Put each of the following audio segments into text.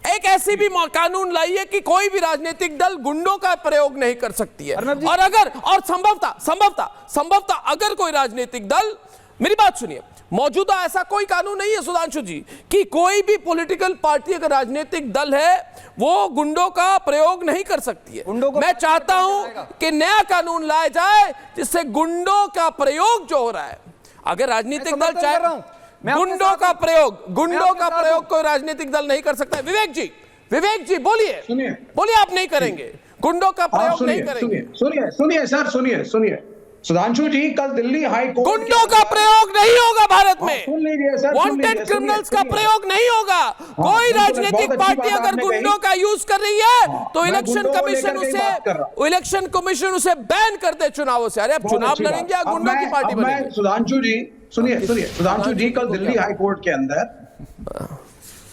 एक ऐसी भी कानून लाइए कि कोई भी राजनीतिक दल गुंडों का प्रयोग नहीं कर सकती है। और अगर और संभवतः अगर कोई राजनीतिक दल, मेरी बात सुनिए, मौजूदा ऐसा कोई कानून नहीं है सुधांशु जी कि कोई भी पॉलिटिकल पार्टी अगर राजनीतिक दल है वो गुंडों का प्रयोग नहीं कर सकती है। मैं चाहता हूं कि नया कानून लाया जाए जिससे गुंडों का प्रयोग जो हो रहा है, अगर राजनीतिक दल चाहे गुंडों का प्रयोग कोई राजनीतिक दल नहीं कर सकता है। विवेक जी बोलिए आप नहीं करेंगे, गुंडों का प्रयोग नहीं करेंगे। सुनिए सुधांशु जी, कल दिल्ली हाई कोर्ट गुंडों का प्रयोग नहीं होगा भारत में, सुन लीजिए सर, वांटेड क्रिमिनल्स का प्रयोग नहीं होगा। कोई राजनीतिक पार्टी अगर गुंडों का यूज कर रही है तो इलेक्शन कमीशन उसे बैन कर दे चुनावों से। अरे अब चुनाव लड़ेंगे या गुंडों की पार्टी बनेंगे? सुधांशु जी सुनिए, सुधांशु जी, कल दिल्ली हाई कोर्ट के अंदर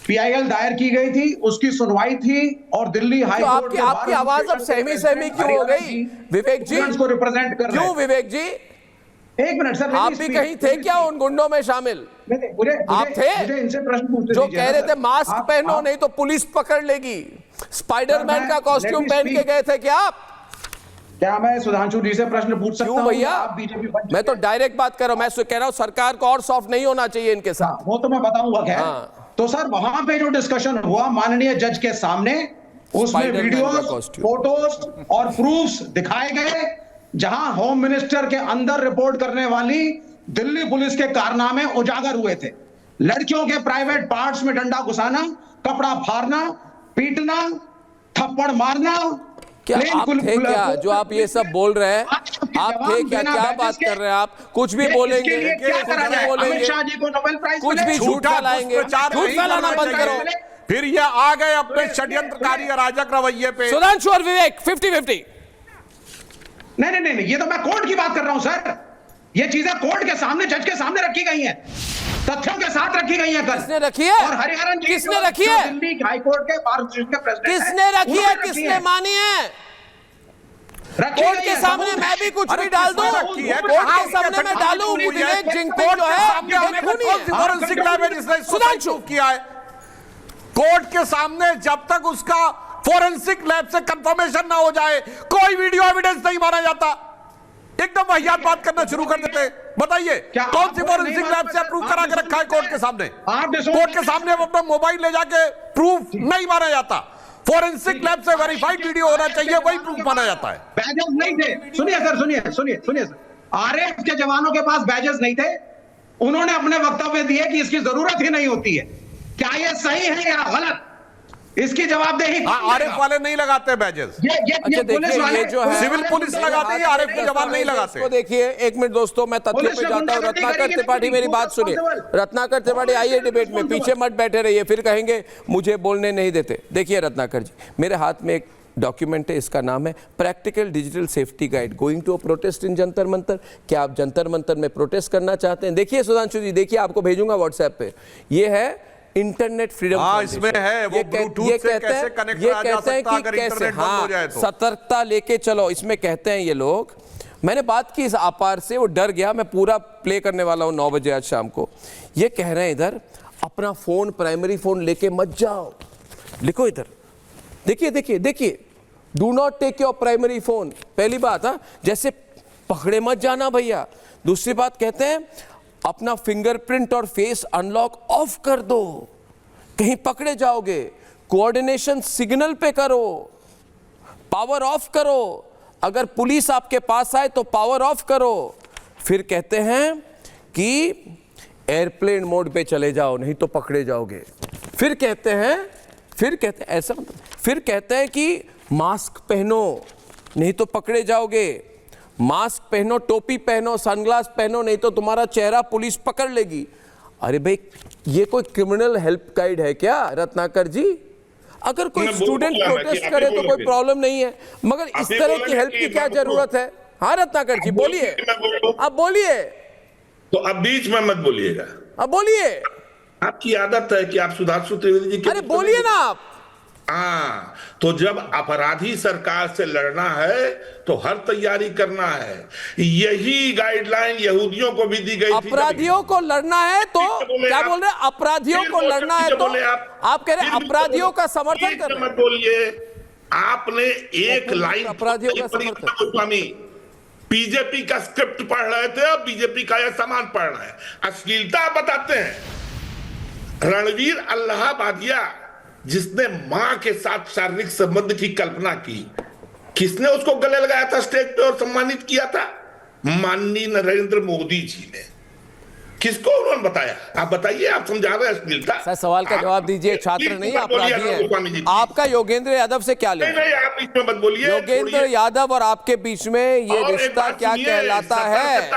PIL दायर की गई थी, उसकी सुनवाई थी और दिल्ली हाई कोर्ट आपकी आवाज अब सहमी क्यों हो गई विवेक जी? को रिप्रेजेंट कर क्यों विवेक जी? एक मिनट सर, आप भी कहीं थे क्या उन गुंडों में शामिल? आप थे? मुझे इनसे प्रश्न पूछते जो कह रहे थे मास्क पहनो नहीं तो पुलिस पकड़ लेगी, स्पाइडरमैन का कॉस्ट्यूम पहन के गए थे क्या आप? क्या मैं सुधांशु जी से प्रश्न पूछ सकता हूं? भैया, मैं तो डायरेक्ट बात कर रहा हूं, मैं कह रहा हूं सरकार को और सॉफ्ट नहीं होना चाहिए इनके साथ। वो तो मैं बताऊंगा। खैर तो सर, वहां पे जो डिस्कशन हुआ माननीय जज के सामने, उसमें वीडियोस, फोटोज और प्रूफ्स दिखाए गए जहां होम मिनिस्टर के अंदर रिपोर्ट करने वाली दिल्ली पुलिस के कारनामे उजागर हुए थे। लड़कियों के प्राइवेट पार्ट्स में डंडा घुसाना, कपड़ा फाड़ना, पीटना, थप्पड़ मारना। क्या आप थे क्या जो आप ये सब बोल रहे हैं? आप थे क्या? क्या बात कर रहे हैं आप? कुछ भी बोलेंगे, कुछ भी झूठ फैलाएंगे, झूठ फैलाना बंद करो। फिर ये आ गए अपने षड्यंत्रकारी अराजक रवैये पे। सुधांशु और विवेक 50-50। नहीं, ये तो मैं कोर्ट की बात कर रहा हूं सर। ये चीजें कोर्ट के सामने, जज के सामने रखी गई हैं, तथ्यों के साथ रखी गई हैं। किसने रखी है? और हरिहरन जी, किसने रखी है? दिल्ली हाई कोर्ट के बार एसोसिएशन के प्रेसिडेंट किसने रखी है? किसने मानी है? कोर्ट के सामने मैं भी कुछ भी डाल दूं, कोर्ट के सामने मैं डालूं, विवेक जिंगपिंग जो है सुधांशु किया है कोर्ट के सामने, जब तक उसका फोरेंसिक लैब से कंफर्मेशन ना हो जाए कोई वीडियो एविडेंस नहीं माना जाता। एकदम वाहियात बात करना शुरू कर देते। बताइए कौन सी फोरेंसिक लैब से अप्रूव करा के रखा है कोर्ट के सामने? कोर्ट के सामने अपना मोबाइल ले जाके प्रूफ नहीं माना जाता। फोरेंसिक लैब से वेरीफाइड वीडियो होना चाहिए, वही प्रूफ माना जाता है। बैजेस नहीं थे। सुनिए सर, RAF के जवानों के पास बैजेस नहीं थे। उन्होंने अपने वक्तव्य दिए कि इसकी जरूरत ही नहीं होती है। क्या ये सही है या गलत? इसकी जवाबदेही RAF वाले नहीं लगाते बैजेस। अच्छा देखिए, ये जो है सिविल पुलिस लगाती है, RAF के जवान नहीं लगाते। तो देखिए, एक मिनट दोस्तों, मैं तथ्यों पे जाता हूं। रत्नाकर त्रिपाठी मेरी बात सुनिए। रत्नाकर त्रिपाठी आइए डिबेट में, पीछे मत बैठे रहिए, फिर कहेंगे मुझे बोलने नहीं देते। देखिए रत्नाकर जी, मेरे हाथ में एक डॉक्यूमेंट है, इसका नाम है practical digital safety guide going to a protest in Jantar Mantar. क्या आप जंतर मंतर में प्रोटेस्ट करना चाहते हैं? देखिए सुधांशु जी, देखिए आपको भेजूंगा व्हाट्सएप पे। ये है इंटरनेट फ्रीडम, इसमें है वो ब्लूटूथ से कैसे कनेक्ट किया जा सकता है अगर इंटरनेट बंद हो जाए तो। सतर्कता लेके चलो, इसमें कहते हैं ये लोग। मैंने बात की इस आपार से, वो डर गया। मैं पूरा प्ले करने वाला हूं 9 बजे आज शाम को। ये कह रहे हैं इधर अपना फोन, प्राइमरी फोन लेके मत जाओ। लिखो इधर, देखिए, do not take your primary phone. पहली बात, जैसे पकड़े मत जाना भैया। दूसरी बात कहते हैं अपना फिंगरप्रिंट और फेस अनलॉक ऑफ कर दो, कहीं पकड़े जाओगे। कोऑर्डिनेशन सिग्नल पे करो, पावर ऑफ करो। अगर पुलिस आपके पास आए तो पावर ऑफ करो। फिर कहते हैं कि एयरप्लेन मोड पे चले जाओ, नहीं तो पकड़े जाओगे। फिर कहते हैं ऐसा मतलब, फिर कहते हैं कि मास्क पहनो, नहीं तो पकड़े जाओगे। मास्क पहनो, टोपी पहनो, सनग्लास पहनो, नहीं तो तुम्हारा चेहरा पुलिस पकड़ लेगी। अरे भाई, ये कोई क्रिमिनल हेल्प गाइड है क्या रत्नाकर जी? अगर कोई स्टूडेंट प्रोटेस्ट करे तो कोई प्रॉब्लम नहीं है, मगर इस तरह की हेल्प की क्या जरूरत है? हाँ रत्नाकर जी बोलिए, अब बोलिए। तो अब बीच में मत बोलिएगा, अब बोलिए। आपकी आदत है कि आप सुधांशु त्रिवेदी जी अरे बोलिए ना आप। हाँ, तो जब अपराधी सरकार से लड़ना है तो हर तैयारी करना है। यही गाइडलाइन यहूदियों को भी दी गई थी। अपराधियों को लड़ना है तो क्या बोल रहे हैं? अपराधियों को लड़ना है तो आप कह रहे हैं अपराधियों का समर्थन कर रहे हैं। मत बोलिए, आपने एक लाइन अपराधियों का समर्थन। गोस्वामी बीजेपी का स्क्रिप्ट पढ़ रहे थे और बीजेपी का यह सामान पढ़ रहे हैं। अश्लीलता बताते हैं। रणवीर अल्लाहाबादिया जिसने मां के साथ शारीरिक संबंध की कल्पना की, किसने उसको गले लगाया था स्टेज पे और सम्मानित किया था? माननीय नरेंद्र मोदी जी ने। किसको उन्होंने बताया? आप बताइए, आप समझा रहे हैं अश्लीलता। सर सवाल का जवाब दीजिए। छात्र नहीं अपराधी है। आपका योगेंद्र यादव से क्या लेना? नहीं, आप बीच में मत बोलिए। योगेंद्र यादव और आपके बीच में ये रिश्ता क्या कहलाता है?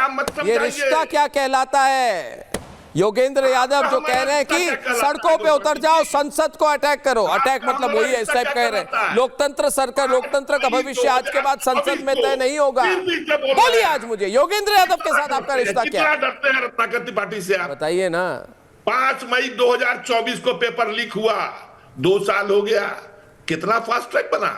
ये रिश्ता क्या कहलाता है? योगेंद्र यादव जो कह रहे हैं कि सड़कों पे उतर जाओ, संसद को अटैक करो। अटैक मतलब वही है, इस टाइप कह रहे हैं। लोकतंत्र सरकार, लोकतंत्र का भविष्य आज के बाद संसद में तय नहीं होगा। बोलिए आज मुझे योगेंद्र यादव के साथ आपका रिश्ता क्या है? डरते हैं रत्नाकर त्रिपाठी से आप? बताइए ना। 5 मई 2024 को पेपर लीक हुआ, 2 साल हो गया। कितना फास्ट ट्रैक बना?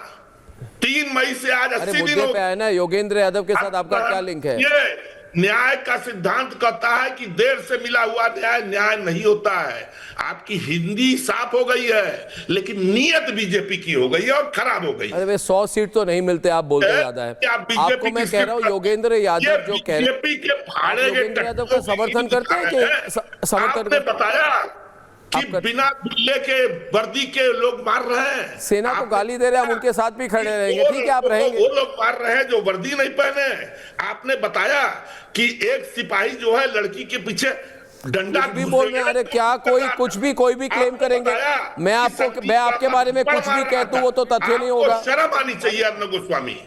3 मई से आज 80 दिन हो गए ना। योगेंद्र यादव के साथ आपका क्या लिंक है? ये न्याय का सिद्धांत कहता है कि देर से मिला हुआ न्याय न्याय नहीं होता है। आपकी हिंदी साफ हो गई है, लेकिन नीयत बीजेपी की हो गई है और खराब हो गई है। अरे वे 100 सीट तो नहीं मिलते, आप बोलते ज्यादा है। आपको मैं कह रहा हूँ योगेंद्र यादव जो कह रहे हैं, बीजेपी के फाड़े योगेंद्र यादव का समर्थन करते हैं कि समर्थन? आपने बताया कि बिना दुल्हे के वर्दी के लोग मार रहे हैं। सेना को गाली दे रहे हैं, हम उनके साथ भी खड़े रहेंगे। ठीक है, आप रहेंगे। वो लोग मार रहे हैं जो वर्दी नहीं पहने। आपने बताया कि एक सिपाही जो है लड़की के पीछे डंडा भी बोल रहे हैं। अरे क्या कोई भी क्लेम करेंगे? मैं आपके बारे में कुछ भी कहता हूं वो तो तथ्य नहीं होगा। शर्म आनी चाहिए अर्नब गोस्वामी।